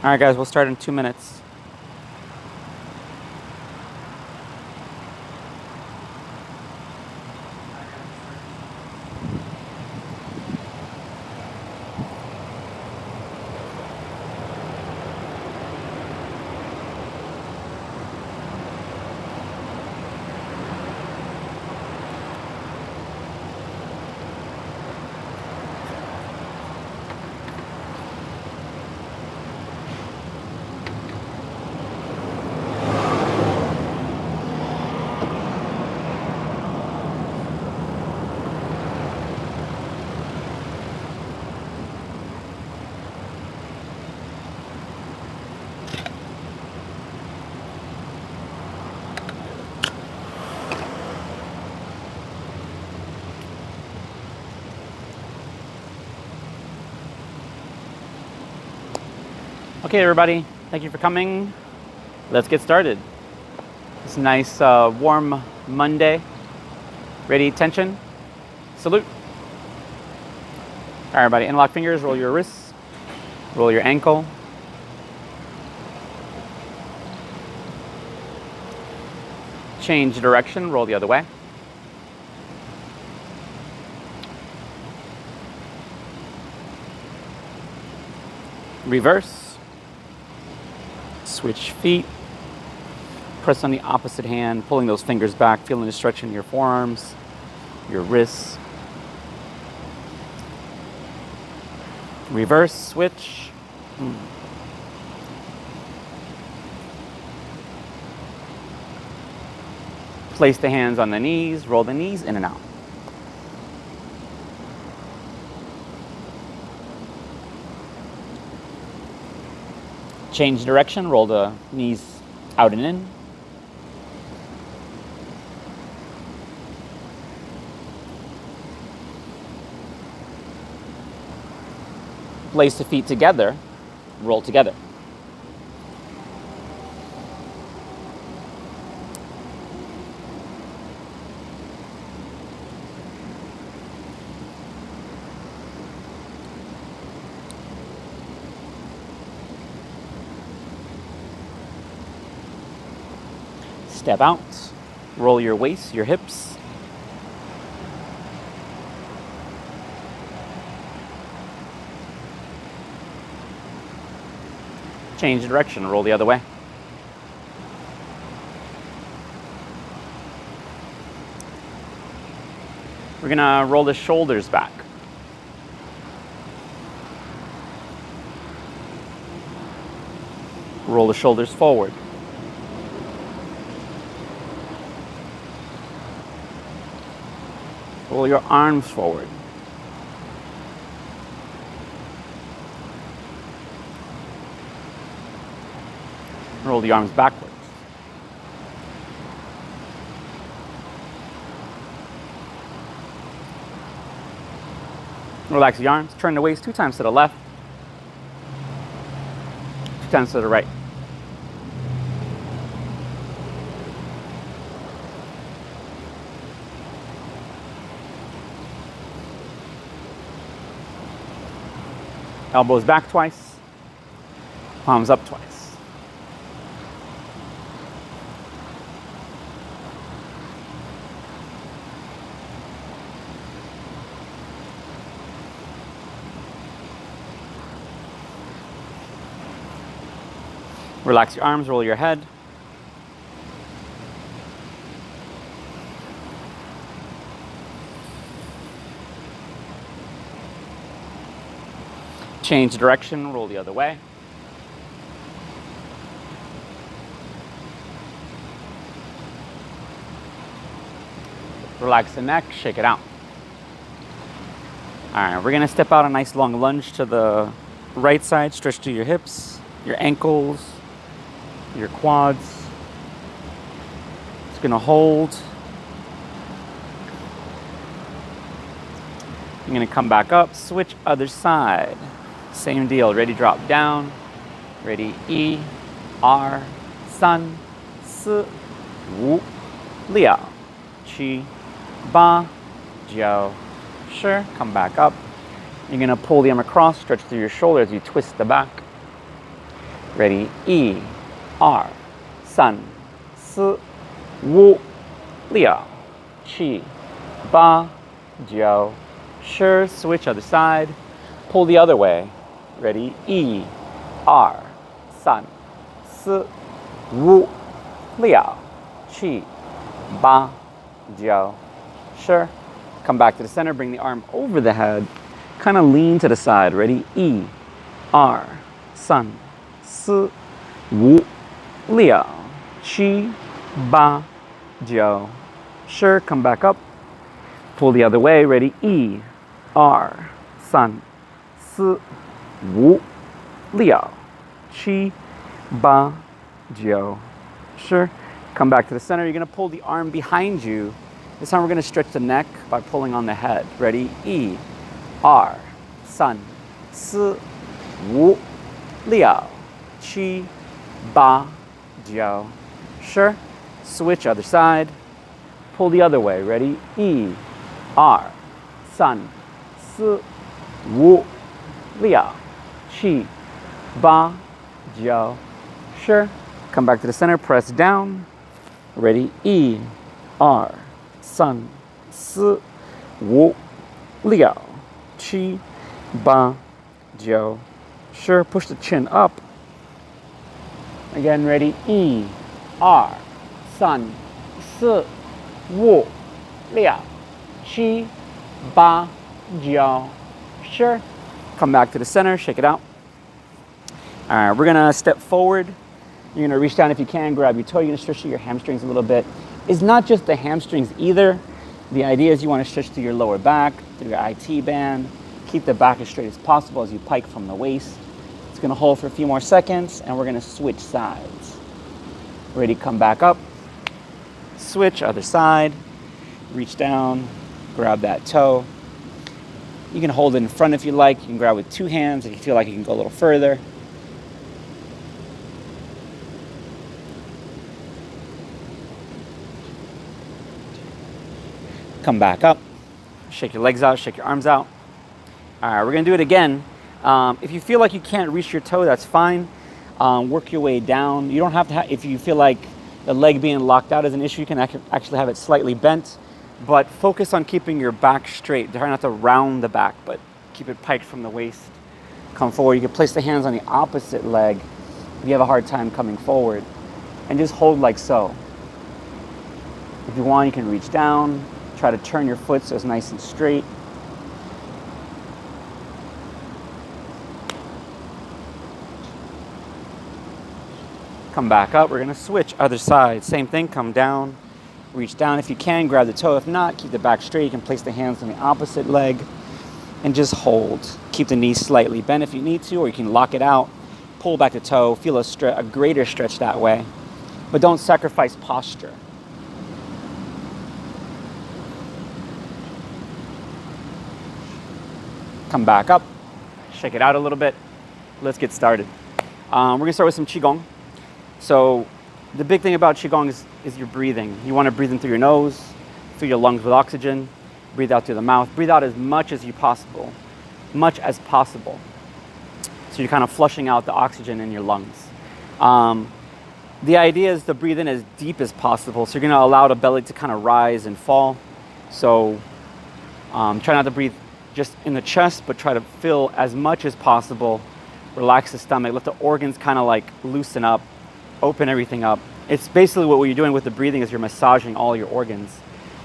All right, guys, we'll start in 2 minutes. Okay, everybody, thank you for coming. Let's get started. It's a nice, warm Monday. Ready, tension, salute. All right, everybody, interlock fingers, roll your wrists, roll your ankle. Change direction, roll the other way. Reverse. Switch feet. Press on the opposite hand, pulling those fingers back, feeling the stretch in your forearms, your wrists. Reverse, switch. Place the hands on the knees, roll the knees in and out. Change direction, roll the knees out and in. Place the feet together, roll together. Step out, roll your waist, your hips. Change direction, roll the other way. We're gonna roll the shoulders back. Roll the shoulders forward. Roll your arms forward. Roll the arms backwards. Relax the arms. Turn the waist 2 times to the left, 2 times to the right. Elbows back twice, palms up twice. Relax your arms, roll your head. Change direction, roll the other way. Relax the neck, shake it out. All right, we're gonna step out a nice long lunge to the right side, stretch to your hips, your ankles, your quads. It's gonna hold. You're gonna come back up, switch other side. Same deal, ready, drop down. Ready, E, R, San, Si, Wu, Liao, Qi, Ba, Jiao, Shi. Come back up. You're gonna pull the arm across, stretch through your shoulder as you twist the back. Ready? 1、2、3、4、5、6、7、8、9、10. Switch other side. Pull the other way. Ready? 1、2、3、4、5、6、7、8、9、10. Come back to the center. Bring the arm over the head. Kind of lean to the side. Ready? 1、2、3、4、5、6、7、8、9、10. Come back up. Pull the other way. Ready? 1、2、3、4、5、6、7、8、9、10. Come back to the center. You're going to pull the arm behind you. This time we're going to stretch the neck by pulling on the head. Ready? 1、2、3、4、5、6、7、8、9、10. Switch other side. Pull the other way. Ready? 1、2、3、4、5、6、7、8、9、10. Come back to the center. Press down. Ready? 1、2、3、4、5、6、7、8、9、10. Push the chin up. Again, ready? 1、2、3、4、5、6、7、8、9、10. Come back to the center. Shake it out. All right, we're going to step forward. You're going to reach down if you can, grab your toe. You're going to stretch your hamstrings a little bit. It's not just the hamstrings either. The idea is you want to stretch through your lower back, through your IT band. Keep the back as straight as possible as you pike from the waist. It's going to hold for a few more seconds, and we're going to switch sides. Ready, come back up. Switch, other side. Reach down, grab that toe. You can hold it in front if you like. You can grab with 2 hands if you feel like you can go a little further. Come back up. Shake your legs out, shake your arms out. All right, we're going to do it again. If you feel like you can't reach your toe, that's fine. Work your way down. You don't have to, if you feel like the leg being locked out is an issue, you can actually have it slightly bent. But focus on keeping your back straight. Try not to round the back, but keep it piked from the waist. Come forward. You can place the hands on the opposite leg if you have a hard time coming forward. And just hold like so. If you want, you can reach down. Try to turn your foot so it's nice and straight. Come back up. We're going to switch other side. Same thing. Come down. Reach down if you can. Grab the toe. If not, keep the back straight. You can place the hands on the opposite leg and just hold. Keep the knees slightly bent if you need to, or you can lock it out. Pull back the toe. Feel a greater stretch that way. But don't sacrifice posture. Come back up. Shake it out a little bit. Let's get started. We're going to start with some Qigong. So the big thing about Qigong is your breathing. You want to breathe in through your nose, fill your lungs with oxygen, breathe out through the mouth. Breathe out as much as possible. So you're kind of flushing out the oxygen in your lungs. The idea is to breathe in as deep as possible. So you're going to allow the belly to kind of rise and fall. So try not to breathe just in the chest, but try to fill as much as possible. Relax the stomach. Let the organs kind of like loosen up, open everything up. It's basically what you're doing with the breathing is you're massaging all your organs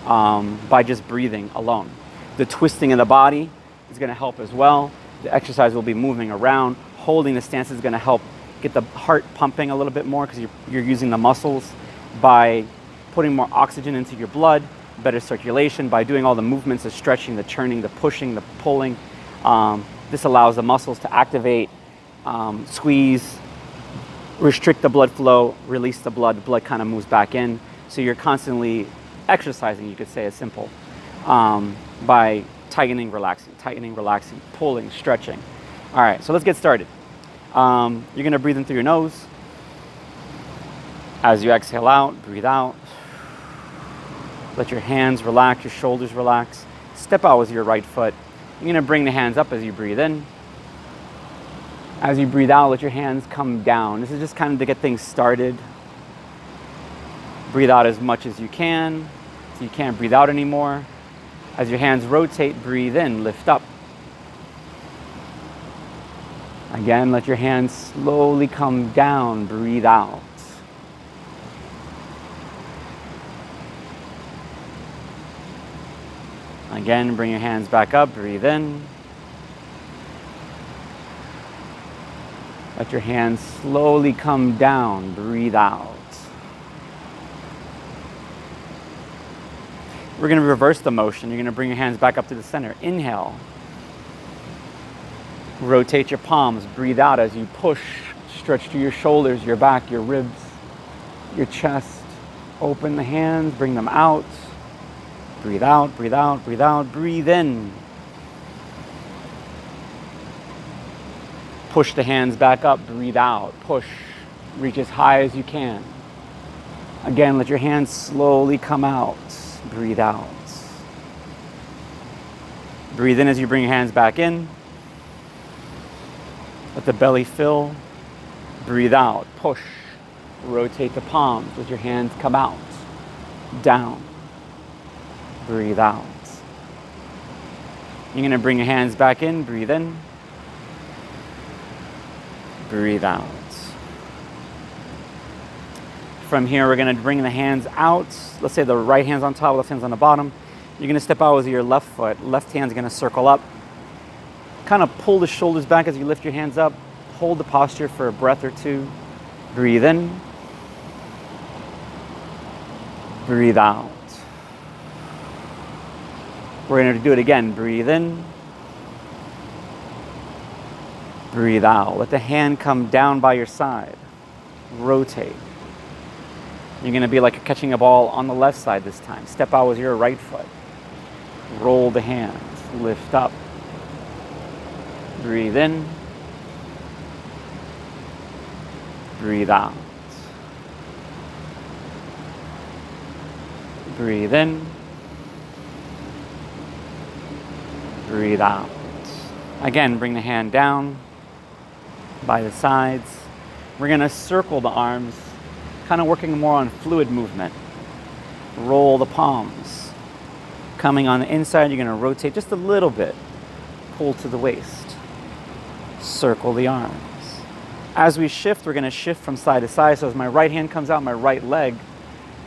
by just breathing alone. The twisting of the body is going to help as well. The exercise will be moving around. Holding the stance is going to help get the heart pumping a little bit more because you're using the muscles by putting more oxygen into your blood, better circulation, by doing all the movements of stretching, the turning, the pushing, the pulling. This allows the muscles to activate, squeeze, restrict the blood flow, release the blood kind of moves back in. So you're constantly exercising, you could say, as simple, by tightening, relaxing, pulling, stretching. All right, so let's get started. You're going to breathe in through your nose. As you exhale out, breathe out. Let your hands relax, your shoulders relax. Step out with your right foot. You're going to bring the hands up as you breathe in. As you breathe out, let your hands come down. This is just kind of to get things started. Breathe out as much as you can. So you can't breathe out anymore. As your hands rotate, breathe in, lift up. Again, let your hands slowly come down, breathe out. Again, bring your hands back up, breathe in. Let your hands slowly come down, breathe out. We're going to reverse the motion. You're going to bring your hands back up to the center. Inhale. Rotate your palms, breathe out as you push, stretch through your shoulders, your back, your ribs, your chest. Open the hands, bring them out. Breathe out, breathe out, breathe out, breathe in. Push the hands back up, breathe out, push, reach as high as you can. Again, let your hands slowly come out, breathe out. Breathe in as you bring your hands back in. Let the belly fill, breathe out, push, rotate the palms, let your hands come out, down, breathe out. You're going to bring your hands back in, breathe in, breathe out. From here, we're going to bring the hands out. Let's say the right hand's on top, left hand's on the bottom. You're going to step out with your left foot. Left hand's going to circle up. Kind of pull the shoulders back as you lift your hands up. Hold the posture for a breath or two. Breathe in. Breathe out. We're going to do it again. Breathe in. Breathe out. Let the hand come down by your side. Rotate. You're going to be like catching a ball on the left side this time. Step out with your right foot. Roll the hands. Lift up. Breathe in. Breathe out. Breathe in. Breathe out. Again, bring the hand down by the sides. We're going to circle the arms, kind of working more on fluid movement. Roll the palms. Coming on the inside, you're going to rotate just a little bit. Pull to the waist. Circle the arms. As we shift, we're going to shift from side to side. So as my right hand comes out, my right leg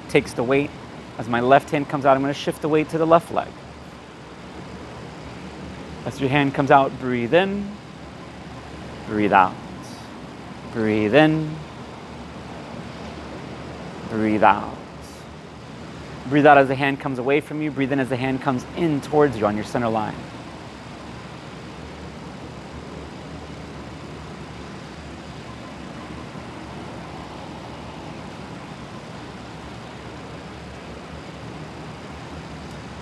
takes the weight. As my left hand comes out, I'm going to shift the weight to the left leg. As your hand comes out, breathe in, breathe out. Breathe in, breathe out. Breathe out as the hand comes away from you. Breathe in as the hand comes in towards you on your center line.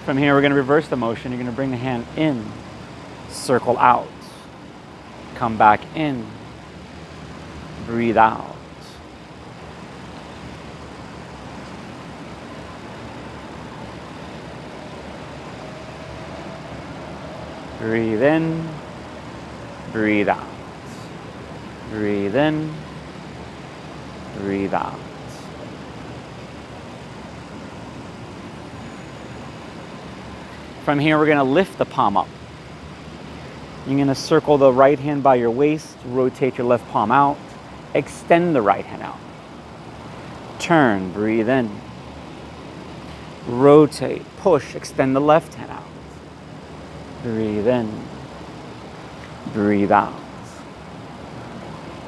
From here, we're going to reverse the motion. You're going to bring the hand in, circle out, come back in, breathe out. Breathe in, breathe out. Breathe in, breathe out. From here, we're going to lift the palm up. You're going to circle the right hand by your waist, rotate your left palm out, extend the right hand out. Turn, breathe in. Rotate, push, extend the left hand out. Breathe in. Breathe out.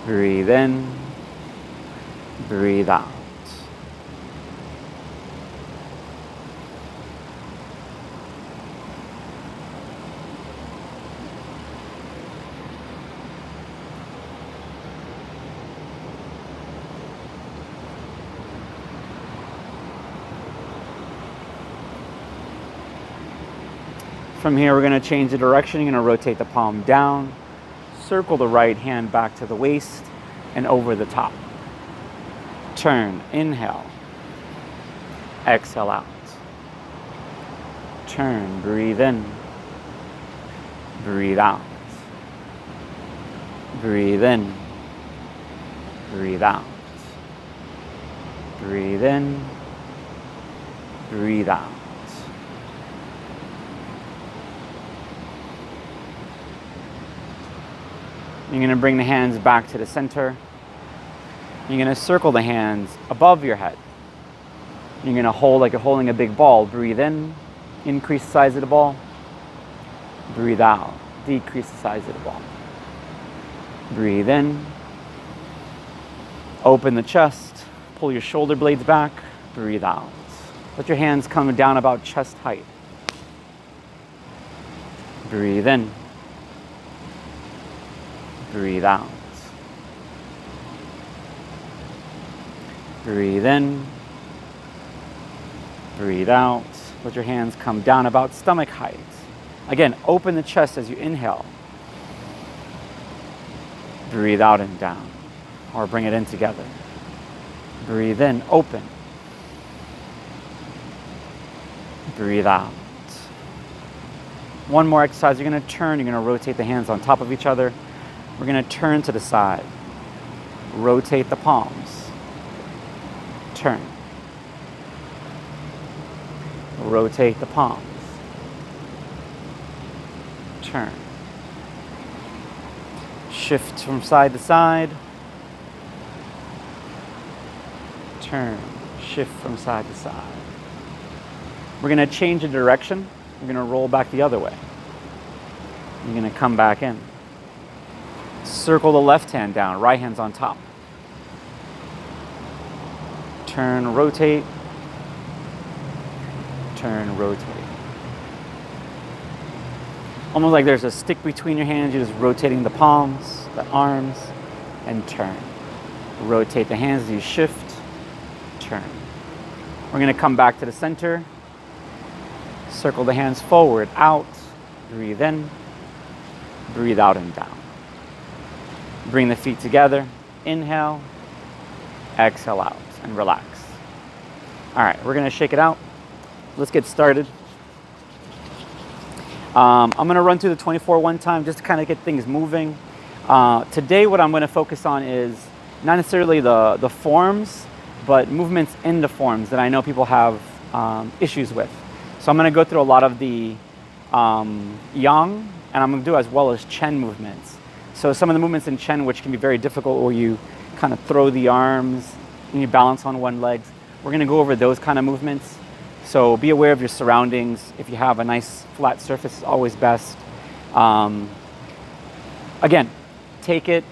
Breathe in. Breathe out. From here, we're going to change the direction. You're going to rotate the palm down, circle the right hand back to the waist and over the top. Turn, inhale, exhale out. Turn, breathe in, breathe out. Breathe in. Breathe out. Breathe in. Breathe out. You're going to bring the hands back to the center. You're going to circle the hands above your head. You're going to hold like you're holding a big ball. Breathe in, increase the size of the ball. Breathe out, decrease the size of the ball. Breathe in. Open the chest. Pull your shoulder blades back. Breathe out. Let your hands come down about chest height. Breathe in. Breathe out. Breathe in. Breathe out. Let your hands come down about stomach height. Again, open the chest as you inhale. Breathe out and down. Or bring it in together. Breathe in, open. Breathe out. One more exercise. You're going to turn. You're going to rotate the hands on top of each other. We're going to turn to the side. Rotate the palms. Turn. Rotate the palms. Turn. Shift from side to side. Turn. Shift from side to side. We're going to change the direction. We're going to roll back the other way. You're going to come back in. Circle the left hand down, right hand's on top. Turn, rotate. Turn, rotate. Almost like there's a stick between your hands. You're just rotating the palms, the arms, and turn. Rotate the hands as you shift. Turn. We're going to come back to the center. Circle the hands forward, out. Breathe in. Breathe out and down. Bring the feet together. Inhale. Exhale out and relax. All right, we're going to shake it out. Let's get started. I'm going to run through the 24 one time just to kind of get things moving. Today what I'm going to focus on is not necessarily the forms, but movements in the forms that I know people have issues with. So I'm going to go through a lot of the yang, and I'm going to do as well as Chen movements. So some of the movements in Chen, which can be very difficult, where you kind of throw the arms and you balance on one leg. We're going to go over those kind of movements. So be aware of your surroundings. If you have a nice flat surface, it's always best. Again, take it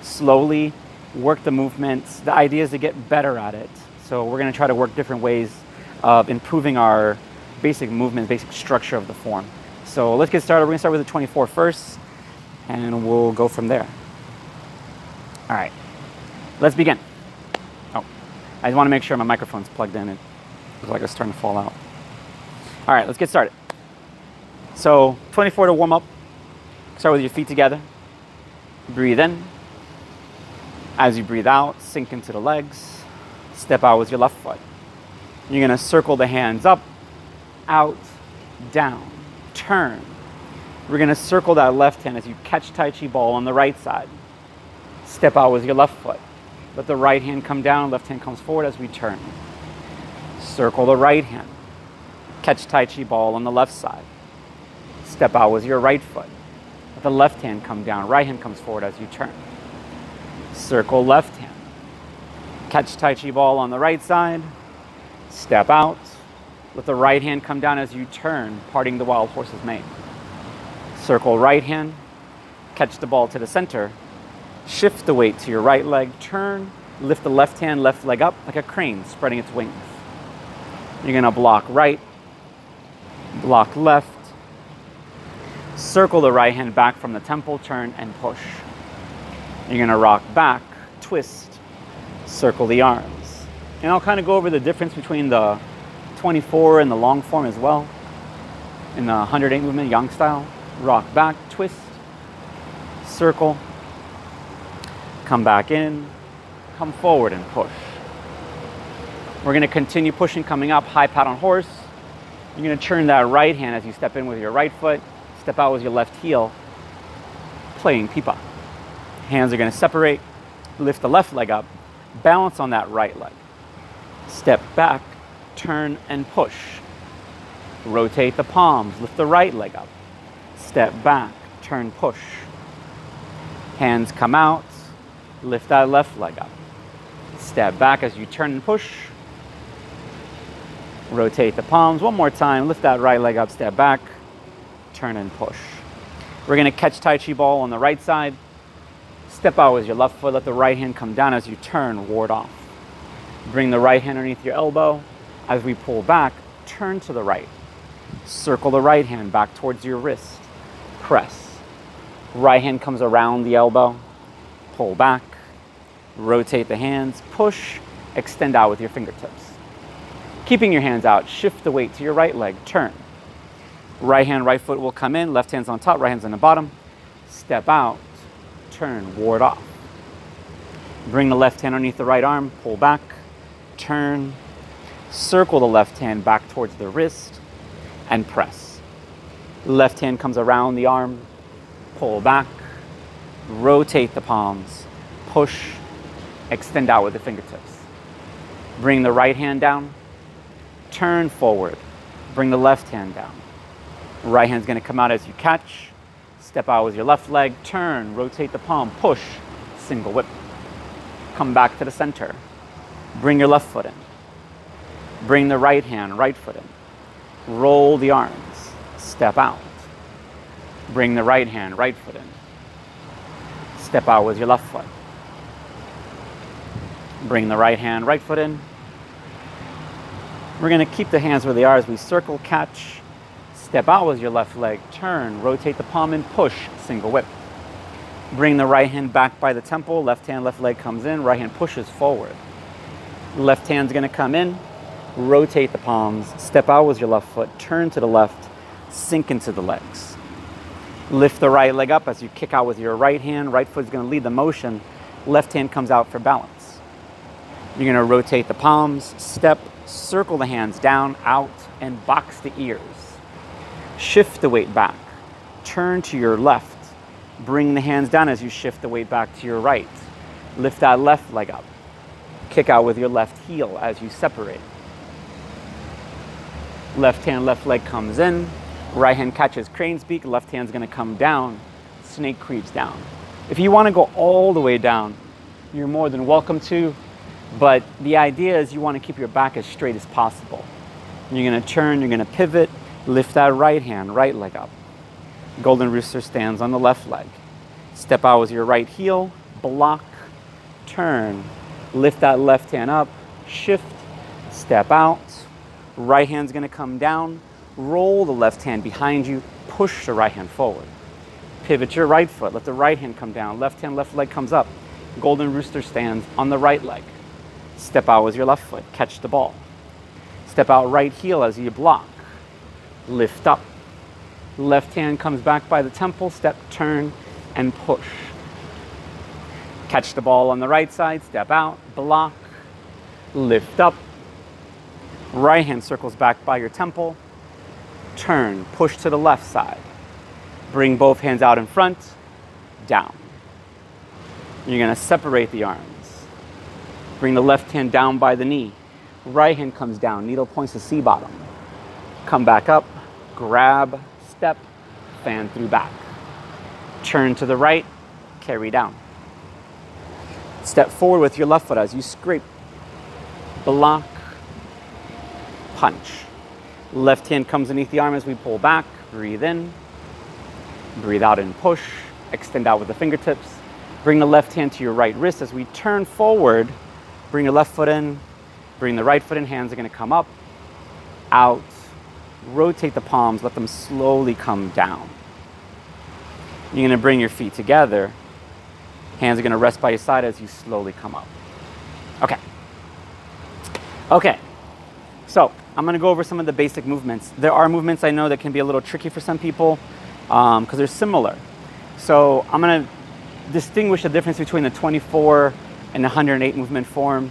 slowly, work the movements. The idea is to get better at it. So we're going to try to work different ways of improving our basic movement, basic structure of the form. So let's get started. We're going to start with the 24 first, and we'll go from there. All right, let's begin. Oh, I just want to make sure my microphone's plugged in. It looks like it's starting to fall out. All right, let's get started. So 24 to warm up. Start with your feet together. Breathe in. As you breathe out, sink into the legs. Step out with your left foot. You're going to circle the hands up, out, down, turn. We're going to circle that left hand as you catch Tai Chi ball on the right side. Step out with your left foot. Let the right hand come down, left hand comes forward as we turn. Circle the right hand. Catch Tai Chi ball on the left side. Step out with your right foot. Let the left hand come down, right hand comes forward as you turn. Circle left hand. Catch Tai Chi ball on the right side. Step out. Let the right hand come down as you turn, parting the wild horse's mane. Circle right hand. Catch the ball to the center. Shift the weight to your right leg. Turn. Lift the left hand, left leg up like a crane spreading its wings. You're going to block right. Block left. Circle the right hand back from the temple. Turn and push. You're going to rock back. Twist. Circle the arms. And I'll kind of go over the difference between the 24 and the long form as well. In the 108 movement, yang style. Rock back, twist, circle, come back in, come forward and push. We're going to continue pushing, coming up, high pat on horse. You're going to turn that right hand as you step in with your right foot, step out with your left heel, playing pipa. Hands are going to separate. Lift the left leg up. Balance on that right leg. Step back, turn and push. Rotate the palms. Lift the right leg up. Step back, turn, push. Hands come out. Lift that left leg up. Step back as you turn and push. Rotate the palms. One more time. Lift that right leg up. Step back, turn and push. We're going to catch Tai Chi ball on the right side. Step out with your left foot. Let the right hand come down as you turn, ward off. Bring the right hand underneath your elbow. As we pull back, turn to the right. Circle the right hand back towards your wrist. Press. Right hand comes around the elbow. Pull back. Rotate the hands. Push. Extend out with your fingertips. Keeping your hands out, shift the weight to your right leg. Turn. Right hand, right foot will come in. Left hand's on top, right hand's on the bottom. Step out. Turn. Ward off. Bring the left hand underneath the right arm. Pull back. Turn. Circle the left hand back towards the wrist and press. Left hand comes around the arm. Pull back. Rotate the palms. Push. Extend out with the fingertips. Bring the right hand down. Turn forward. Bring the left hand down. Right hand's going to come out as you catch. Step out with your left leg. Turn. Rotate the palm. Push. Single whip. Come back to the center. Bring your left foot in. Bring the right hand, right foot in. Roll the arms. Step out. Bring the right hand, right foot in. Step out with your left foot. Bring the right hand, right foot in. We're going to keep the hands where they are as we circle, catch. Step out with your left leg. Turn. Rotate the palm and push. Single whip. Bring the right hand back by the temple. Left hand, left leg comes in. Right hand pushes forward. Left hand's going to come in. Rotate the palms. Step out with your left foot. Turn to the left. Sink into the legs. Lift the right leg up as you kick out with your right hand. Right foot's going to lead the motion. Left hand comes out for balance. You're going to rotate the palms. Step. Circle the hands down, out, and box the ears. Shift the weight back. Turn to your left. Bring the hands down as you shift the weight back to your right. Lift that left leg up. Kick out with your left heel as you separate. Left hand, left leg comes in. Right hand catches crane's beak. Left hand's going to come down. Snake creeps down. If you want to go all the way down, you're more than welcome to. But the idea is you want to keep your back as straight as possible. You're going to turn, you're going to pivot, lift that right hand, right leg up. Golden Rooster stands on the left leg. Step out with your right heel, block, turn, lift that left hand up, shift, step out. Right hand's going to come down, roll the left hand behind you, push the right hand forward. Pivot your right foot, let the right hand come down, left hand, left leg comes up. Golden Rooster stands on the right leg. Step out with your left foot, catch the ball. Step out right heel as you block. Lift up. Left hand comes back by the temple, step, turn, and push. Catch the ball on the right side, step out, block, lift up. Right hand circles back by your temple, turn, push to the left side. Bring both hands out in front, down. You're going to separate the arms. Bring the left hand down by the knee. Right hand comes down, needle points to C-bottom. Come back up, grab, step, fan through back. Turn to the right, carry down. Step forward with your left foot as you scrape, block, punch. Left hand comes underneath the arm as we pull back. Breathe in, breathe out and push. Extend out with the fingertips. Bring the left hand to your right wrist as we turn forward. Bring your left foot in, bring the right foot in. Hands are going to come up, out. Rotate the palms, let them slowly come down. You're going to bring your feet together. Hands are going to rest by your side as you slowly come up. Okay. Okay. So I'm going to go over some of the basic movements. There are movements I know that can be a little tricky for some people because they're similar. So I'm going to distinguish the difference between the 24 and the 108 movement form.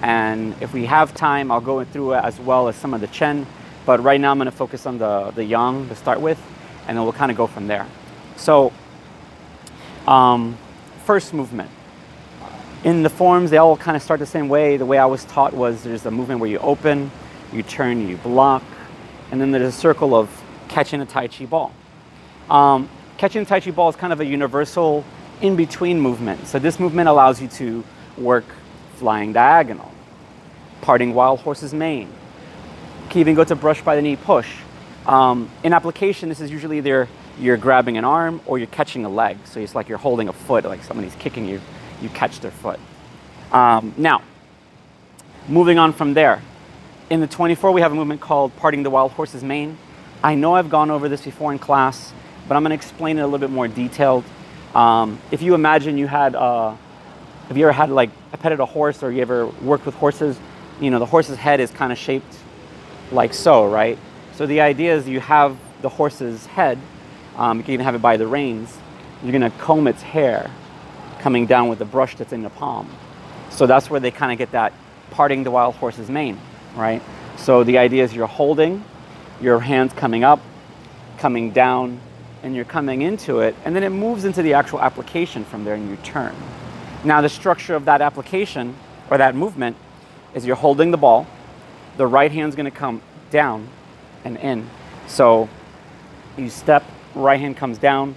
And if we have time, I'll go through it as well as some of the Chen. But right now I'm going to focus on the Yang to start with, and then we'll kind of go from there. So first movement. In the forms, they all kind of start the same way. The way I was taught was there's a movement where you open, you turn, you block, and then there's a circle of catching a Tai Chi ball. Catching a Tai Chi ball is kind of a universal in-between movement. So this movement allows you to work flying diagonal, parting wild horse's mane. You can even go to brush by the knee push. In application, this is usually either you're grabbing an arm or you're catching a leg. So it's like you're holding a foot, like somebody's kicking you, you catch their foot. Now, moving on from there. In the 24, we have a movement called parting the wild horse's mane. I know I've gone over this before in class, but I'm going to explain it a little bit more detailed. If you imagine you had, have you ever had like petted a horse, or you ever worked with horses? You know, the horse's head is kind of shaped like so, right? So the idea is you have the horse's head, you can even have it by the reins. You're going to comb its hair coming down with the brush that's in the palm. So that's where they kind of get that parting the wild horse's mane, right? So the idea is you're holding, your hands coming up, coming down, and you're coming into it, and then it moves into the actual application from there, and you turn. Now the structure of that application, or that movement, is you're holding the ball, the right hand's gonna come down and in. So you step, right hand comes down,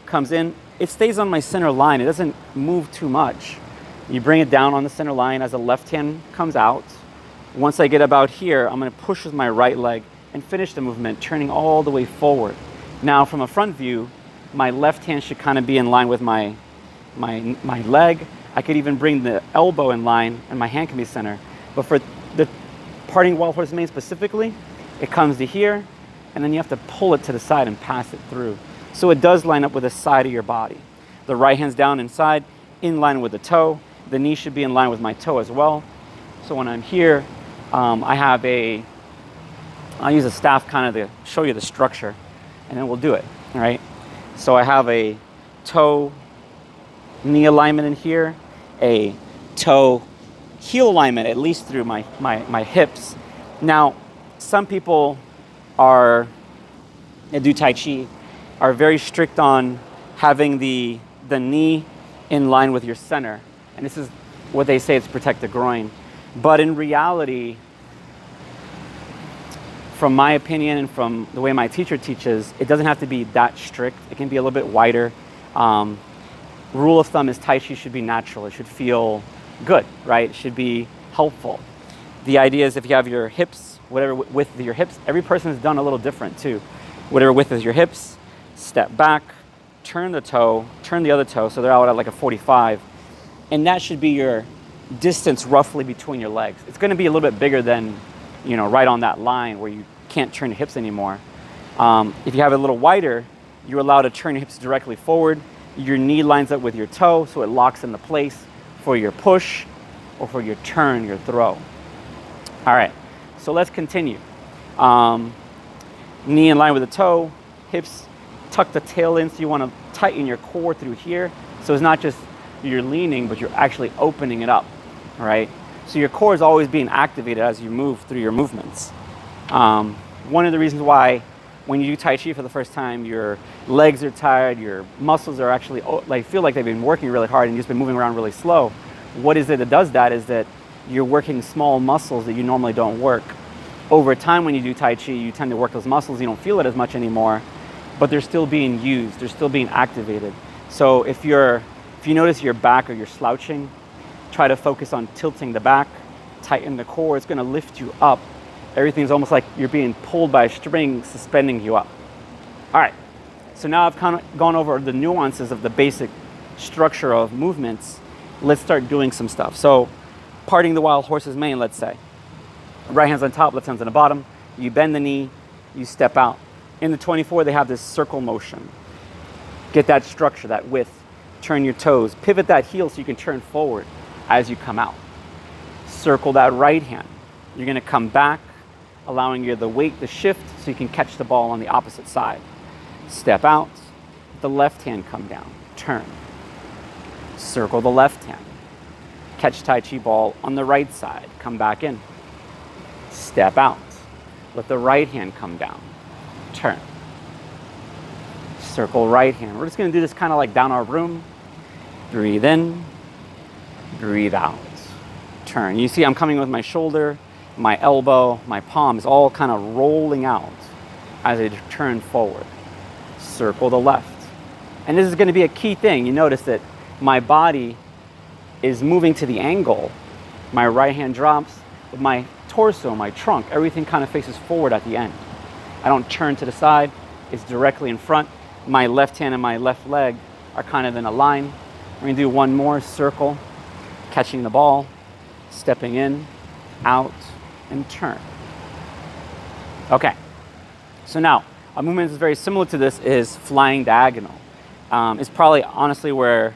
comes in, it stays on my center line, it doesn't move too much. You bring it down on the center line as the left hand comes out. Once I get about here, I'm gonna push with my right leg and finish the movement, turning all the way forward. Now from a front view, my left hand should kind of be in line with my leg. I could even bring the elbow in line and my hand can be center. But for the parting wild horse mane specifically, it comes to here and then you have to pull it to the side and pass it through. So it does line up with the side of your body. The right hand's down inside, in line with the toe. The knee should be in line with my toe as well. So when I'm here, I'll use a staff kind of to show you the structure, and then we'll do it, all right? So I have a toe knee alignment in here, a toe heel alignment, at least through my hips. Now, some people that do Tai Chi are very strict on having the knee in line with your center. And this is what they say, it's protect the groin. But in reality, from my opinion and from the way my teacher teaches, it doesn't have to be that strict. It can be a little bit wider. Rule of thumb is Tai Chi should be natural. It should feel good, right? It should be helpful. The idea is if you have your hips, whatever width of your hips, every person is done a little different too. Whatever width is your hips, step back, turn the toe, turn the other toe, so they're out at like a 45. And that should be your distance roughly between your legs. It's gonna be a little bit bigger than, you know, right on that line where you can't turn your hips anymore. If you have it a little wider, you're allowed to turn your hips directly forward. Your knee lines up with your toe, so it locks into place for your push or for your turn, your throw. All right, so let's continue. Knee in line with the toe, hips tuck the tail in, so you wanna tighten your core through here. So it's not just you're leaning, but you're actually opening it up, all right? So your core is always being activated as you move through your movements. One of the reasons why when you do Tai Chi for the first time, your legs are tired, your muscles are actually, feel like they've been working really hard and you've just been moving around really slow. What is it that does that is that you're working small muscles that you normally don't work. Over time when you do Tai Chi, you tend to work those muscles, you don't feel it as much anymore, but they're still being used, they're still being activated. So if you notice your back or you're slouching, try to focus on tilting the back, tighten the core, it's gonna lift you up. Everything's almost like you're being pulled by a string, suspending you up. All right, so now I've kind of gone over the nuances of the basic structure of movements. Let's start doing some stuff. So parting the wild horse's mane, let's say. Right hand's on top, left hand's on the bottom. You bend the knee, you step out. In the 24, they have this circle motion. Get that structure, that width. Turn your toes, pivot that heel so you can turn forward as you come out. Circle that right hand. You're gonna come back, allowing you the weight to shift so you can catch the ball on the opposite side. Step out, the left hand come down, turn. Circle the left hand. Catch Tai Chi ball on the right side, come back in. Step out, let the right hand come down, turn. Circle right hand. We're just gonna do this kind of like down our room. Breathe in, breathe out. Turn. You see I'm coming with my shoulder, my elbow, my palms all kind of rolling out as I turn forward. Circle the left. And this is going to be a key thing. You notice that my body is moving to the angle. My right hand drops, but my torso, my trunk, everything kind of faces forward at the end. I don't turn to the side. It's directly in front. My left hand and my left leg are kind of in a line. We're going to do one more circle, catching the ball, stepping in, out, and turn. Okay. So now, a movement that's very similar to this is flying diagonal. It's probably honestly where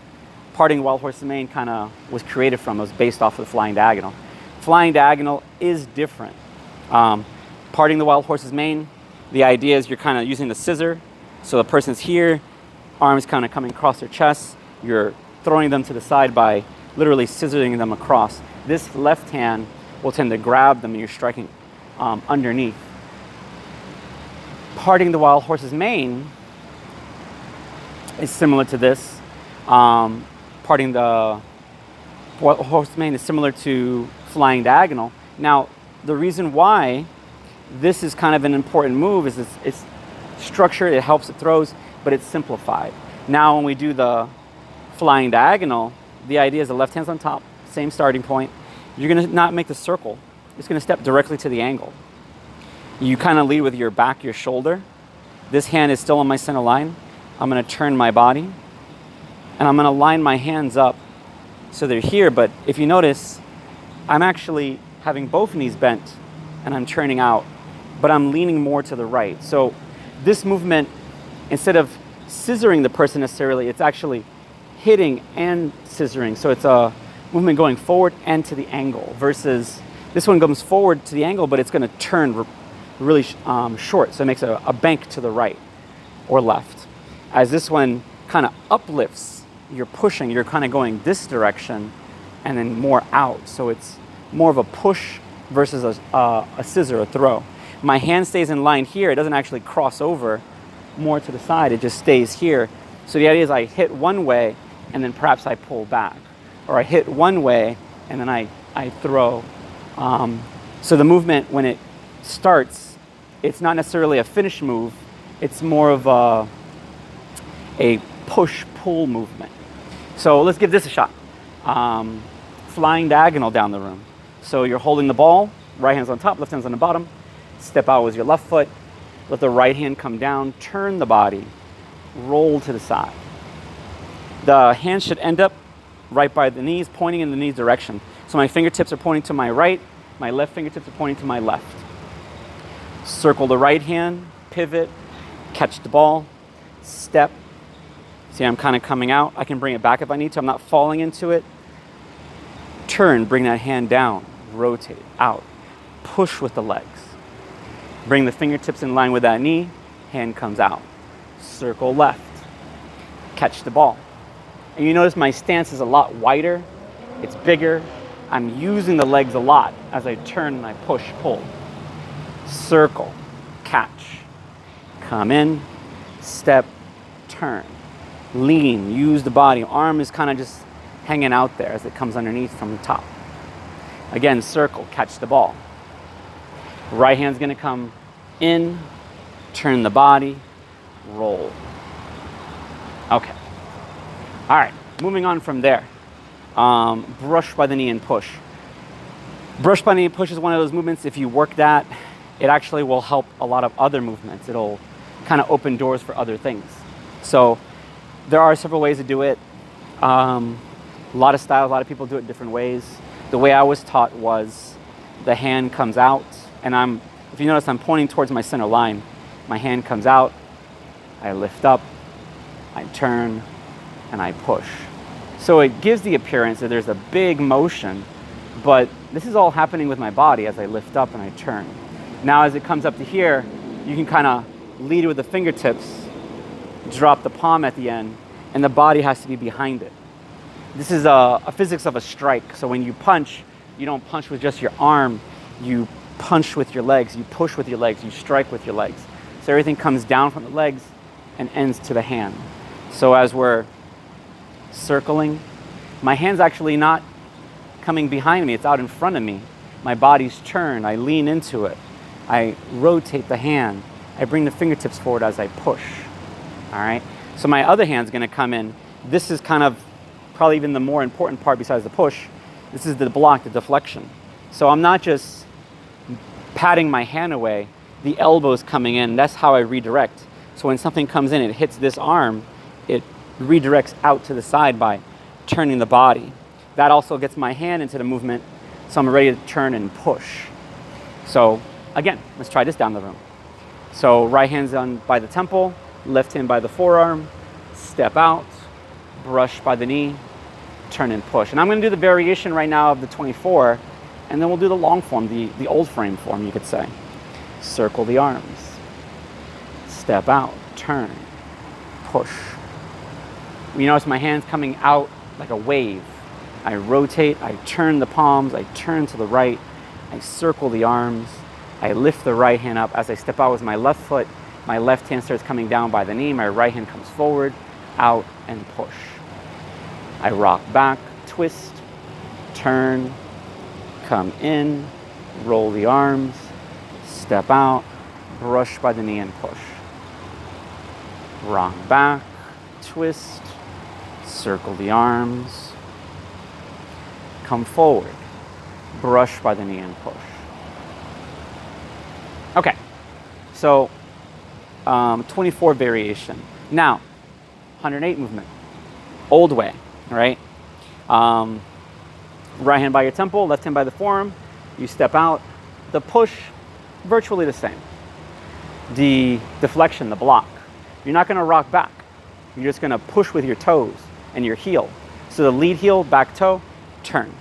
parting the wild horse's mane kind of was created from. It was based off of the flying diagonal. Flying diagonal is different. Parting the wild horse's mane, the idea is you're kind of using the scissor. So the person's here, arms kind of coming across their chest. You're throwing them to the side by literally scissoring them across. This left hand will tend to grab them and you're striking underneath. Parting the wild horse's mane is similar to this. Parting the wild horse's mane is similar to flying diagonal. Now, the reason why this is kind of an important move is it's structured, it helps, it throws, but it's simplified. Now, when we do the flying diagonal, the idea is the left hand's on top, same starting point. You're going to not make the circle. It's going to step directly to the angle. You kind of lead with your back, your shoulder. This hand is still on my center line. I'm going to turn my body, and I'm going to line my hands up so they're here. But if you notice, I'm actually having both knees bent, and I'm turning out, but I'm leaning more to the right. So this movement, instead of scissoring the person necessarily, it's actually hitting and scissoring. So it's a movement going forward and to the angle, versus this one goes forward to the angle, but it's going to turn really short. So it makes a bank to the right or left. As this one kind of uplifts, you're pushing, you're kind of going this direction and then more out. So it's more of a push versus a scissor, a throw. My hand stays in line here. It doesn't actually cross over more to the side. It just stays here. So the idea is I hit one way and then perhaps I pull back. Or I hit one way and then I throw. So the movement, when it starts, it's not necessarily a finish move. It's more of a push-pull movement. So let's give this a shot. Flying diagonal down the room. So you're holding the ball, right hand's on top, left hand's on the bottom. Step out with your left foot. Let the right hand come down, turn the body, roll to the side. The hand should end up right by the knees, pointing in the knees direction. So my fingertips are pointing to my right, my left fingertips are pointing to my left. Circle the right hand, pivot, catch the ball, step. See, I'm kind of coming out. I can bring it back if I need to. I'm not falling into it. Turn, bring that hand down, rotate, out. Push with the legs. Bring the fingertips in line with that knee, hand comes out. Circle left, catch the ball. And you notice my stance is a lot wider, it's bigger. I'm using the legs a lot as I turn and I push, pull. Circle, catch, come in, step, turn. Lean, use the body. Arm is kind of just hanging out there as it comes underneath from the top. Again, circle, catch the ball. Right hand's gonna come in, turn the body, roll. Okay. All right, moving on from there. Brush by the knee and push. Brush by the knee and push is one of those movements, if you work that, it actually will help a lot of other movements. It'll kind of open doors for other things. So there are several ways to do it. A lot of styles, a lot of people do it different ways. The way I was taught was the hand comes out, and if you notice, I'm pointing towards my center line. My hand comes out, I lift up, I turn, and I push. So it gives the appearance that there's a big motion, but this is all happening with my body as I lift up and I turn. Now as it comes up to here, you can kind of lead with the fingertips, drop the palm at the end, and the body has to be behind it. This is a physics of a strike. So when you punch, you don't punch with just your arm, you punch with your legs, you push with your legs, you strike with your legs. So everything comes down from the legs and ends to the hand. So as we're circling. My hand's actually not coming behind me, it's out in front of me. My body's turned, I lean into it. I rotate the hand. I bring the fingertips forward as I push. All right? So my other hand's gonna come in. This is kind of probably even the more important part besides the push. This is the block, the deflection. So I'm not just patting my hand away, the elbow's coming in. That's how I redirect. So when something comes in, it hits this arm, it redirects out to the side by turning the body. That also gets my hand into the movement, so I'm ready to turn and push. So again, let's try this down the room. So right hand's on by the temple, left hand by the forearm, step out, brush by the knee, turn and push. And I'm gonna do the variation right now of the 24, and then we'll do the long form, the old frame form, you could say. Circle the arms, step out, turn, push. You notice my hand's coming out like a wave. I rotate, I turn the palms, I turn to the right, I circle the arms, I lift the right hand up. As I step out with my left foot, my left hand starts coming down by the knee, my right hand comes forward, out, and push. I rock back, twist, turn, come in, roll the arms, step out, brush by the knee and push. Rock back, twist, circle the arms, come forward, brush by the knee and push. Okay, so 24 variation. Now, 108 movement, old way, right? Right hand by your temple, left hand by the forearm, you step out. The push, virtually the same. The deflection, the block, you're not gonna rock back. You're just gonna push with your toes and your heel. So the lead heel, back toe, turn.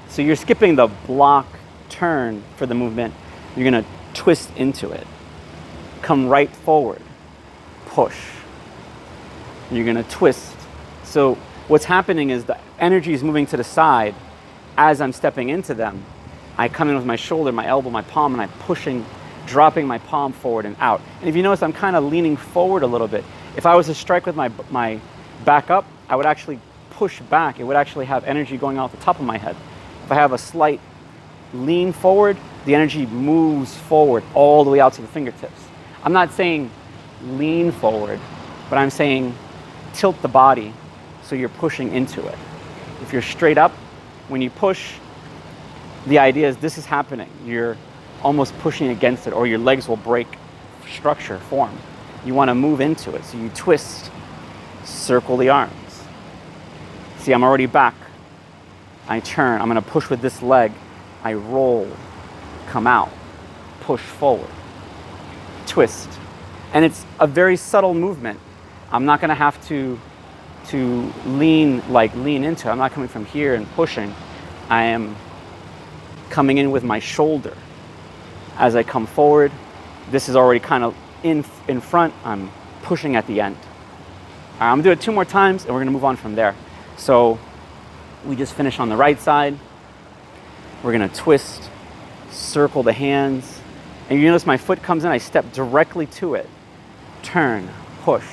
So you're skipping the block turn for the movement. You're gonna twist into it. Come right forward, push. You're gonna twist. So what's happening is the energy is moving to the side as I'm stepping into them. I come in with my shoulder, my elbow, my palm, and I'm pushing, dropping my palm forward and out. And if you notice, I'm kind of leaning forward a little bit. If I was to strike with my back up, I would actually push back. It would actually have energy going out the top of my head. If I have a slight lean forward, the energy moves forward all the way out to the fingertips. I'm not saying lean forward, but I'm saying tilt the body so you're pushing into it. If you're straight up, when you push, the idea is this is happening. You're almost pushing against it, or your legs will break structure, form. You want to move into it, so you twist, circle the arms. See, I'm already back. I turn, I'm going to push with this leg. I roll, come out, push forward, twist. And it's a very subtle movement. I'm not going to have to lean into it. I'm not coming from here and pushing. I am coming in with my shoulder. As I come forward, this is already kind of in front. I'm pushing at the end. All right, I'm gonna do it 2 more times and we're gonna move on from there. So we just finished on the right side. We're gonna twist, circle the hands. And you notice my foot comes in, I step directly to it. Turn, push,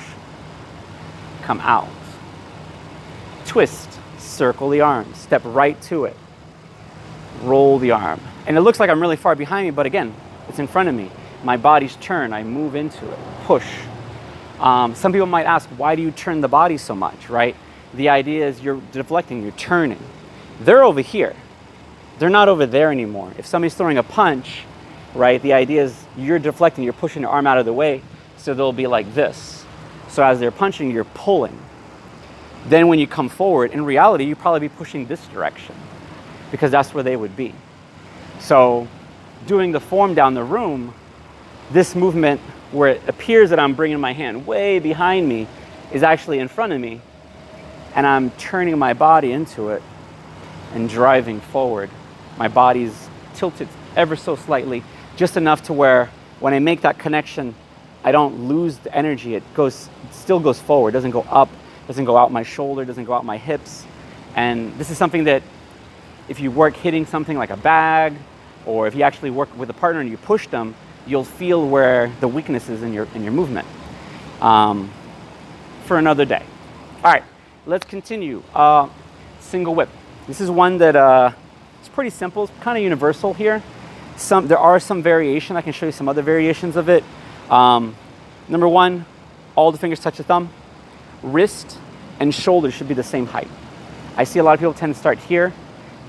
come out. Twist, circle the arms, step right to it. Roll the arm. And it looks like I'm really far behind me, but again, it's in front of me. My body's turned, I move into it, push. Some people might ask, why do you turn the body so much, right? The idea is you're deflecting, you're turning. They're over here. They're not over there anymore. If somebody's throwing a punch, right, the idea is you're deflecting, you're pushing your arm out of the way, so they'll be like this. So as they're punching, you're pulling. Then when you come forward, in reality, you'd probably be pushing this direction because that's where they would be. So doing the form down the room, this movement where it appears that I'm bringing my hand way behind me is actually in front of me, and I'm turning my body into it and driving forward. My body's tilted ever so slightly, just enough to where when I make that connection, I don't lose the energy. It still goes forward, doesn't go up, doesn't go out my shoulder, doesn't go out my hips. And this is something that if you work hitting something like a bag, or if you actually work with a partner and you push them, you'll feel where the weakness is in your movement. For another day. All right, let's continue. Single whip. This is one that it's pretty simple. It's kind of universal here. There are some variation. I can show you some other variations of it. Number one, all the fingers touch the thumb. Wrist and shoulder should be the same height. I see a lot of people tend to start here,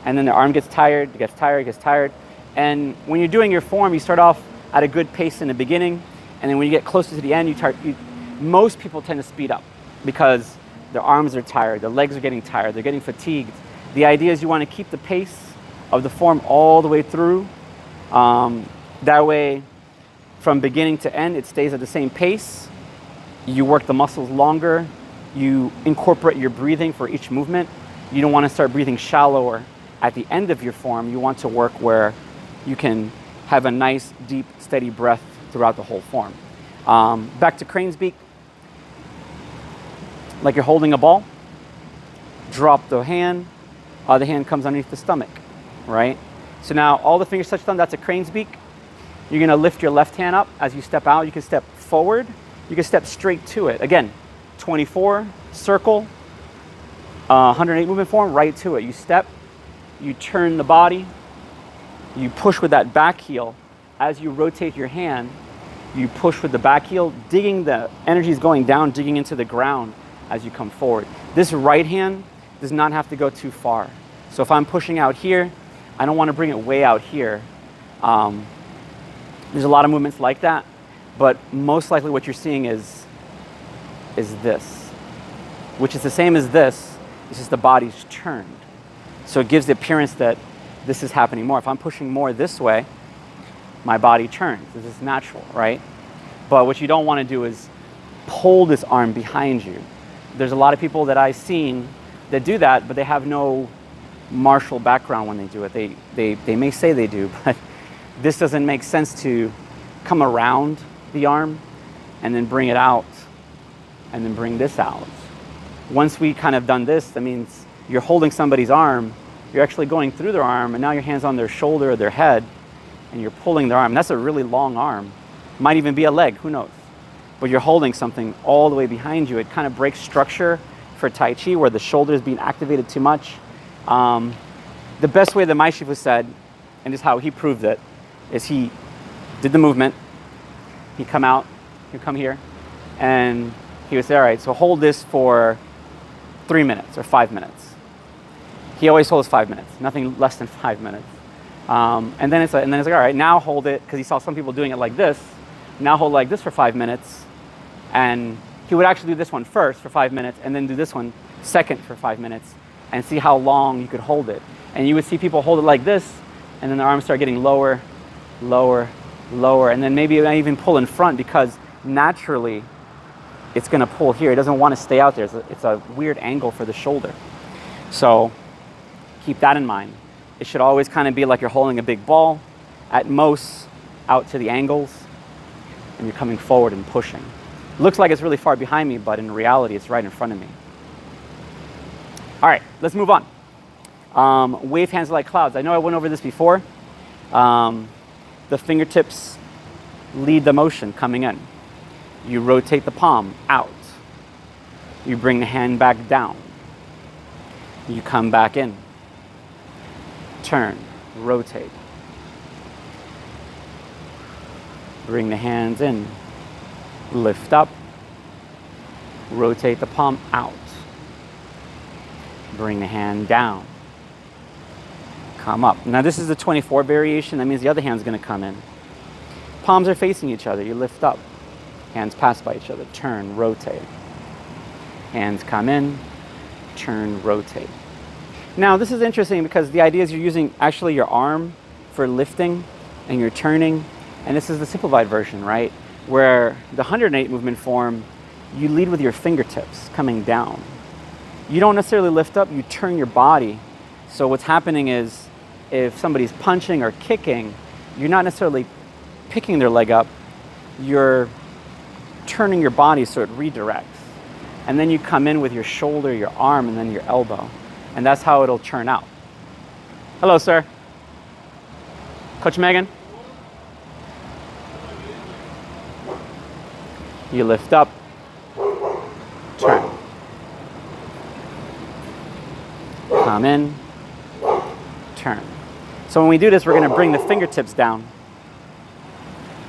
and then their arm gets tired, gets tired. And when you're doing your form, you start off at a good pace in the beginning, and then when you get closer to the end, most people tend to speed up because their arms are tired, their legs are getting tired, they're getting fatigued. The idea is you want to keep the pace of the form all the way through. That way, from beginning to end, it stays at the same pace. You work the muscles longer. You incorporate your breathing for each movement. You don't want to start breathing shallower at the end of your form. You want to work where you can have a nice, deep, steady breath throughout the whole form. Back to crane's beak. Like you're holding a ball. Drop the hand comes underneath the stomach, right? So now all the fingers touch thumb, that's a crane's beak. You're gonna lift your left hand up as you step out. You can step forward, you can step straight to it. Again, 24, circle, 108 movement form, right to it. You step, you turn the body, you push with that back heel. As you rotate your hand, you push with the back heel, the energy is going down, digging into the ground as you come forward. This right hand does not have to go too far. So if I'm pushing out here, I don't want to bring it way out here. There's a lot of movements like that, but most likely what you're seeing is this, which is the same as this. It's just the body's turned. So it gives the appearance that this is happening more. If I'm pushing more this way, my body turns. This is natural, right? But what you don't want to do is pull this arm behind you. There's a lot of people that I've seen that do that, but they have no martial background when they do it. They may say they do, but this doesn't make sense to come around the arm and then bring it out and then bring this out. Once we kind of done this, that means you're holding somebody's arm, you're actually going through their arm, and now your hand's on their shoulder or their head, and you're pulling their arm. That's a really long arm. Might even be a leg, who knows? But you're holding something all the way behind you. It kind of breaks structure for Tai Chi where the shoulder is being activated too much. The best way that my shifu said, and this is how he proved it, is he did the movement, he'd come out, he'd come here, and he would say, all right, so hold this for 3 minutes or 5 minutes. He always holds 5 minutes, nothing less than 5 minutes. And then it's like, all right, now hold it, because he saw some people doing it like this. Now hold like this for 5 minutes. And he would actually do this one first for 5 minutes, and then do this one second for 5 minutes, and see how long you could hold it. And you would see people hold it like this, and then their arms start getting lower, lower, lower, and then maybe not even pull in front, because naturally it's going to pull here. It doesn't want to stay out there. It's a weird angle for the shoulder. So keep that in mind. It should always kind of be like you're holding a big ball, at most out to the angles, and you're coming forward and pushing. Looks like it's really far behind me, but in reality it's right in front of me. All right, let's move on. Wave hands like clouds. I know I went over this before. The fingertips lead the motion coming in. You rotate the palm out. You bring the hand back down. You come back in. Turn, rotate. Bring the hands in. Lift up. Rotate the palm out. Bring the hand down. Come up. Now this is the 24 variation. That means the other hand's going to come in. Palms are facing each other. You lift up. Hands pass by each other. Turn, rotate. Hands come in. Turn, rotate. Now this is interesting because the idea is you're using actually your arm for lifting and you're turning. And this is the simplified version, right? Where the 108 movement form, you lead with your fingertips coming down. You don't necessarily lift up, you turn your body. So what's happening is if somebody's punching or kicking, you're not necessarily picking their leg up, you're turning your body so it redirects. And then you come in with your shoulder, your arm, and then your elbow. And that's how it'll turn out. Hello, sir. Coach Megan? You lift up, turn. come in, turn. So when we do this, we're going to bring the fingertips down.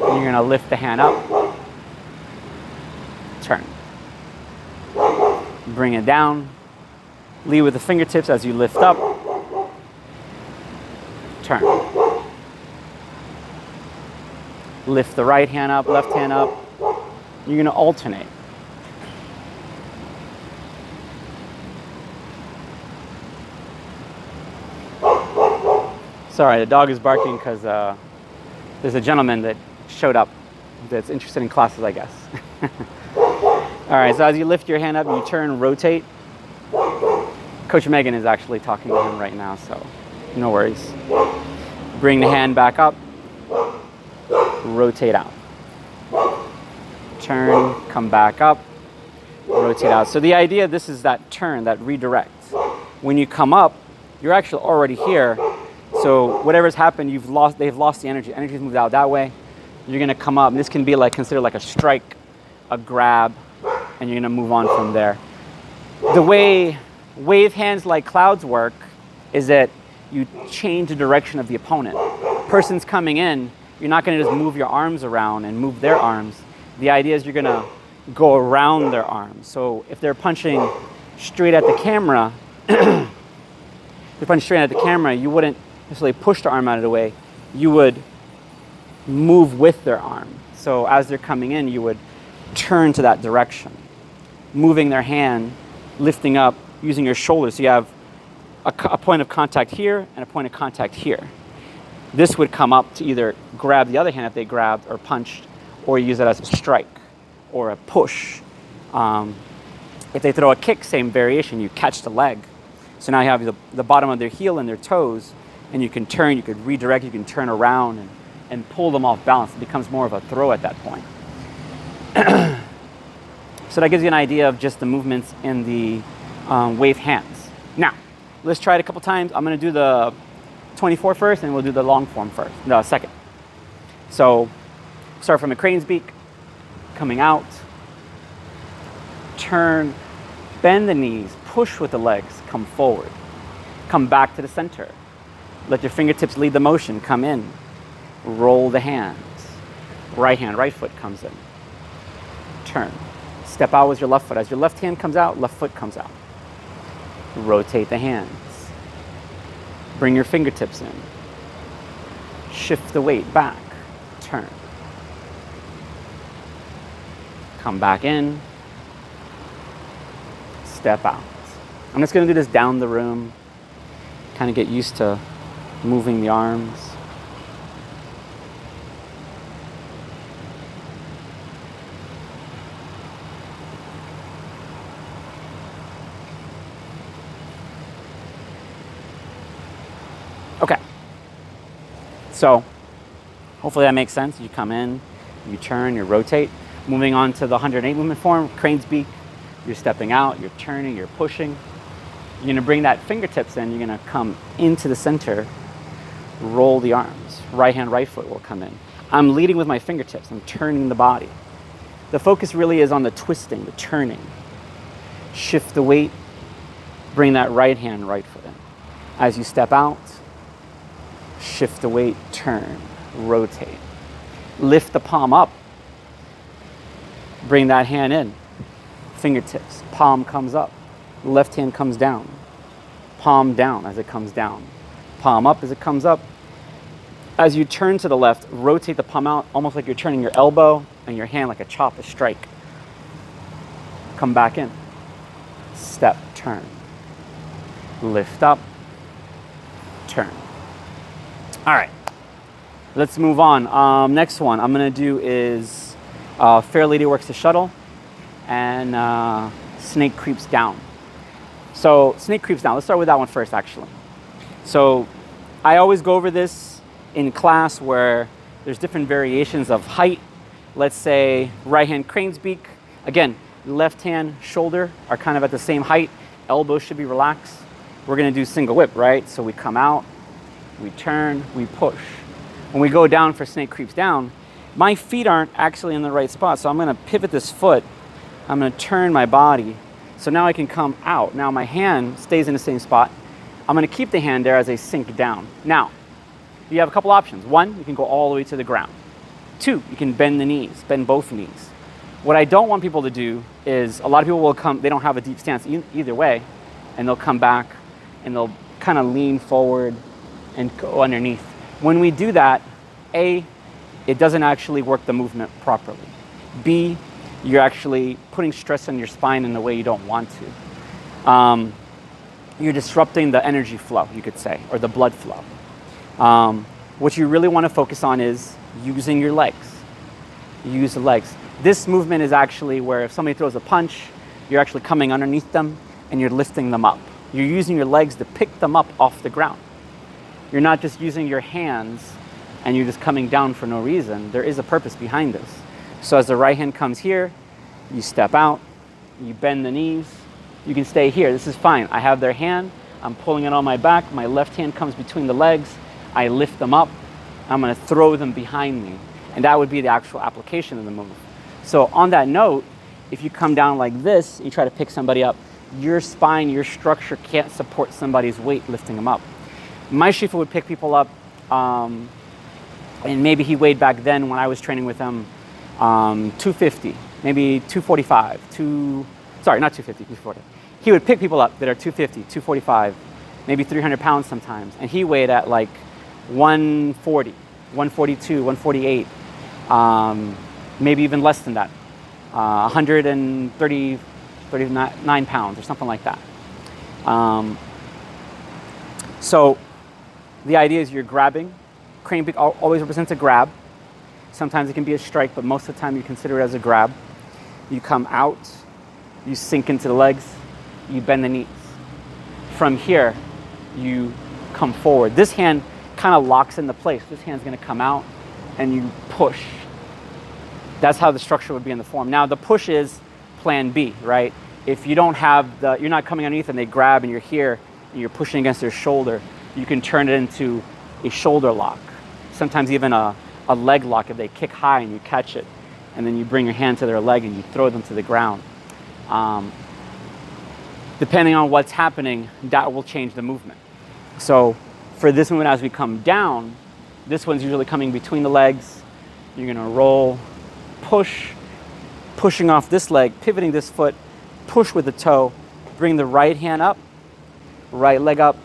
And you're going to lift the hand up, turn. Bring it down, lead with the fingertips as you lift up, turn. Lift the right hand up, left hand up. You're going to alternate. Sorry, the dog is barking because there's a gentleman that showed up that's interested in classes, I guess. All right, so as you lift your hand up, you turn, rotate. Coach Megan is actually talking to him right now, so no worries. Bring the hand back up, rotate out. Turn, come back up, rotate out. So the idea, this is that turn, that redirect. When you come up, you're actually already here. So whatever's happened, they've lost the energy. Energy's moved out that way. You're gonna come up, and this can be like considered like a strike, a grab, and you're gonna move on from there. The way wave hands like clouds work is that you change the direction of the opponent. Person's coming in, you're not gonna just move your arms around and move their arms. The idea is you're gonna go around their arms. So if they're punching straight at the camera, you wouldn't necessarily push the arm out of the way. You would move with their arm. So as they're coming in, you would turn to that direction, moving their hand, lifting up, using your shoulders. So you have a point of contact here and a point of contact here. This would come up to either grab the other hand if they grabbed or punched, or use it as a strike or a push. If they throw a kick, same variation, you catch the leg. So now you have the bottom of their heel and their toes, and you can turn, you could redirect, you can turn around and pull them off balance. It becomes more of a throw at that point. So that gives you an idea of just the movements in the wave hands. Now, let's try it a couple times. I'm going to do the 24 first, and we'll do the long form first, no, second. So start from a crane's beak, coming out, turn, bend the knees, push with the legs, come forward, come back to the center. Let your fingertips lead the motion, come in, roll the hands. Right hand, right foot comes in. Turn. Step out with your left foot. As your left hand comes out, left foot comes out. Rotate the hands. Bring your fingertips in. Shift the weight back. Turn. Come back in. Step out. I'm just going to do this down the room. Kind of get used to moving the arms. Okay. So, hopefully that makes sense. You come in, you turn, you rotate. Moving on to the 108 movement form, crane's beak. You're stepping out, you're turning, you're pushing. You're going to bring that fingertips in, you're going to come into the center, roll the arms. Right hand, right foot will come in. I'm leading with my fingertips, I'm turning the body. The focus really is on the twisting, the turning. Shift the weight, bring that right hand, right foot in. As you step out, shift the weight, turn, rotate. Lift the palm up, bring that hand in. Fingertips, palm comes up, left hand comes down, palm down as it comes down, palm up as it comes up. As you turn to the left, rotate the palm out almost like you're turning your elbow and your hand like a chop, a strike. Come back in, step, turn, lift up, turn. All right, let's move on. Next one I'm gonna do is Fair Lady Works the Shuttle, and Snake Creeps Down. So Snake Creeps Down, let's start with that one first actually. So I always go over this in class where there's different variations of height. Let's say right hand crane's beak. Again, left hand, shoulder are kind of at the same height. Elbows should be relaxed. We're gonna do single whip, right? So we come out, we turn, we push. When we go down for Snake Creeps Down, my feet aren't actually in the right spot. So I'm gonna pivot this foot. I'm gonna turn my body. So now I can come out. Now my hand stays in the same spot. I'm going to keep the hand there as I sink down. Now, you have a couple options. One, you can go all the way to the ground. Two, you can bend the knees, bend both knees. What I don't want people to do is, a lot of people will come, they don't have a deep stance either way, and they'll come back and they'll kind of lean forward and go underneath. When we do that, A, it doesn't actually work the movement properly. B, you're actually putting stress on your spine in a way you don't want to. You're disrupting the energy flow, you could say, or the blood flow. What you really want to focus on is using your legs. Use the legs. This movement is actually where if somebody throws a punch, you're actually coming underneath them and you're lifting them up. You're using your legs to pick them up off the ground. You're not just using your hands and you're just coming down for no reason. There is a purpose behind this. So as the right hand comes here, you step out, you bend the knees, you can stay here. This is fine. I have their hand, I'm pulling it on my back, my left hand comes between the legs, I lift them up, I'm gonna throw them behind me. And that would be the actual application of the move. So on that note, if you come down like this, you try to pick somebody up, your spine, your structure can't support somebody's weight lifting them up. My Shifu would pick people up, and maybe he weighed back then when I was training with him, 250, maybe 245, sorry, not 250, 240. He would pick people up that are 250, 245, maybe 300 pounds sometimes, and he weighed at like 140, 142, 148, maybe even less than that, 139 pounds or something like that. So the idea is you're grabbing. Crane kick always represents a grab. Sometimes it can be a strike, but most of the time you consider it as a grab. You come out, you sink into the legs, you bend the knees. From here, you come forward. This hand kind of locks into place. This hand's gonna come out and you push. That's how the structure would be in the form. Now the push is plan B, right? If you don't have you're not coming underneath and they grab and you're here and you're pushing against their shoulder, you can turn it into a shoulder lock. Sometimes even a leg lock if they kick high and you catch it. And then you bring your hand to their leg and you throw them to the ground. Depending on what's happening, that will change the movement. So for this movement as we come down, this one's usually coming between the legs. You're gonna roll, push, pushing off this leg, pivoting this foot, push with the toe, bring the right hand up, right leg up,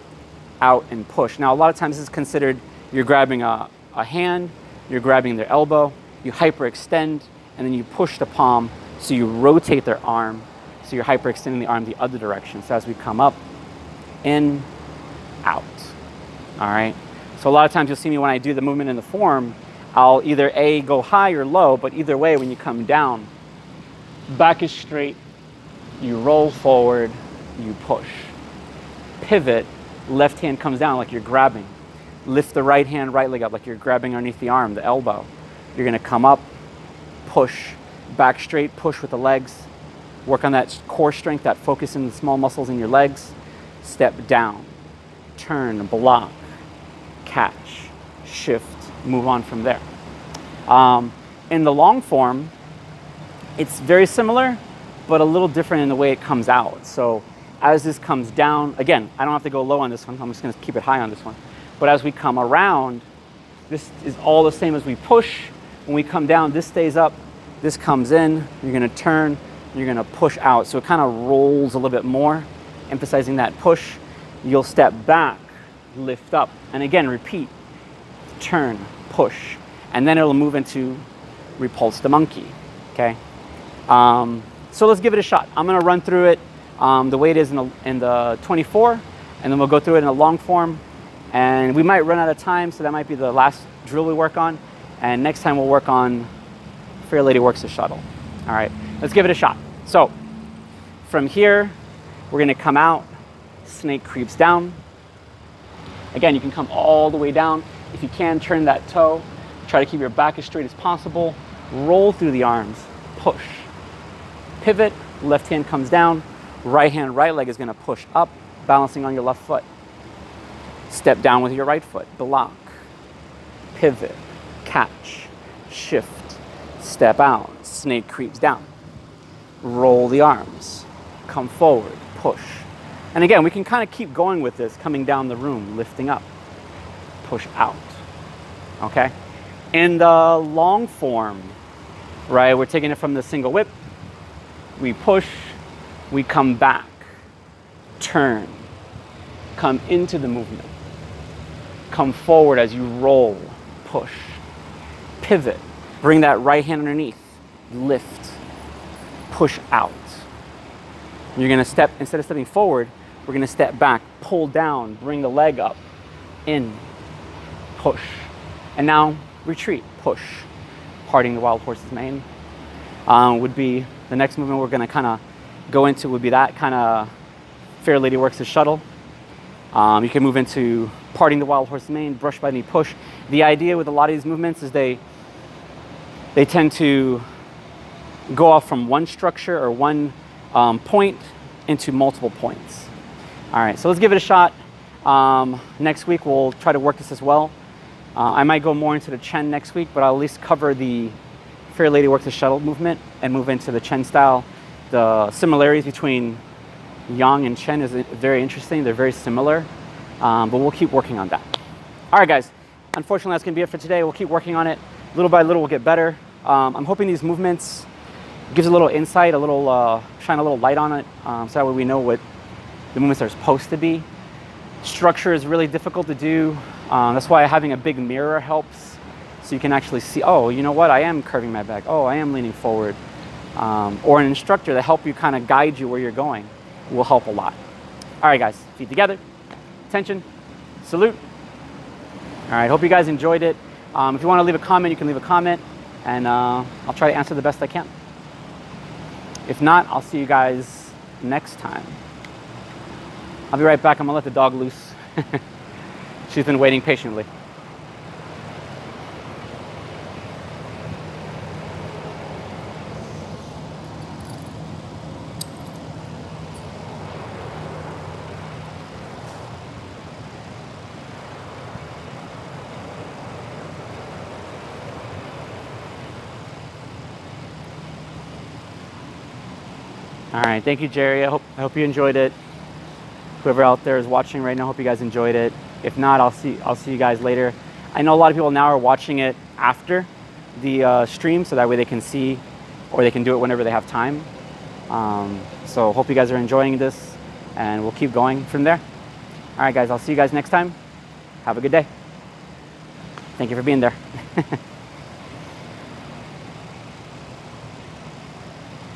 out and push. Now a lot of times this is considered you're grabbing a hand, you're grabbing their elbow, you hyperextend, and then you push the palm, so you rotate their arm, so you're hyperextending the arm the other direction. So as we come up, in, out, all right? So a lot of times you'll see me when I do the movement in the form, I'll either A, go high or low, but either way, when you come down, back is straight, you roll forward, you push. Pivot, left hand comes down like you're grabbing. Lift the right hand, right leg up like you're grabbing underneath the arm, the elbow. You're gonna come up, push, back straight, push with the legs. Work on that core strength, that focus in the small muscles in your legs. Step down, turn, block, catch, shift, move on from there. In the long form, it's very similar, but a little different in the way it comes out. So as this comes down, again, I don't have to go low on this one, I'm just gonna keep it high on this one. But as we come around, this is all the same as we push. When we come down, this stays up, this comes in, you're gonna turn, you're gonna push out. So it kind of rolls a little bit more, emphasizing that push. You'll step back, lift up, and again, repeat. Turn, push, and then it'll move into repulse the monkey, okay? So let's give it a shot. I'm gonna run through it the way it is in the 24, and then we'll go through it in a long form. And we might run out of time, so that might be the last drill we work on. And next time we'll work on Fair Lady Works the Shuttle. All right, let's give it a shot. So from here, we're gonna come out, snake creeps down. Again, you can come all the way down. If you can, turn that toe. Try to keep your back as straight as possible. Roll through the arms, push. Pivot, left hand comes down. Right hand, right leg is gonna push up, balancing on your left foot. Step down with your right foot, block, pivot, catch, shift, step out, snake creeps down. Roll the arms, come forward, push, And again, we can kind of keep going with this, coming down the room, lifting up, push out, okay? In the long form, right, we're taking it from the single whip, we push, we come back, turn, come into the movement, come forward as you roll, push, pivot, bring that right hand underneath, lift, push out. You're gonna step, instead of stepping forward, we're gonna step back, pull down, bring the leg up, in, push. And now retreat, push. Parting the wild horse's mane would be the next movement we're gonna kind of go into, would be that kind of Fair Lady works the shuttle. You can move into parting the wild horse's mane, brush by knee, push. The idea with a lot of these movements is they tend to go off from one structure or one point into multiple points. All right, so let's give it a shot. Next week we'll try to work this as well. I might go more into the Chen next week, but I'll at least cover the Fair Lady works the shuttle movement and move into the Chen style. The similarities between Yang and Chen is very interesting. They're very similar, but we'll keep working on that. All right, guys. Unfortunately, that's going to be it for today. We'll keep working on it. Little by little, we'll get better. I'm hoping these movements gives a little insight, a little shine a little light on it, so that way we know what the movements are supposed to be. Structure is really difficult to do. That's why having a big mirror helps, so you can actually see, oh, you know what, I am curving my back. Oh, I am leaning forward. Or an instructor to help you kind of guide you where you're going will help a lot. All right, guys, feet together, attention, salute. All right, hope you guys enjoyed it. If you want to leave a comment, you can leave a comment, and I'll try to answer the best I can. If not, I'll see you guys next time. I'll be right back. I'm gonna let the dog loose. She's been waiting patiently. All right, thank you, Jerry. I hope you enjoyed it. Whoever out there is watching right now, hope you guys enjoyed it. If not, I'll see you guys later. I know a lot of people now are watching it after the stream, so that way they can see, or they can do it whenever they have time. So hope you guys are enjoying this, and we'll keep going from there. All right, guys, I'll see you guys next time. Have a good day. Thank you for being there.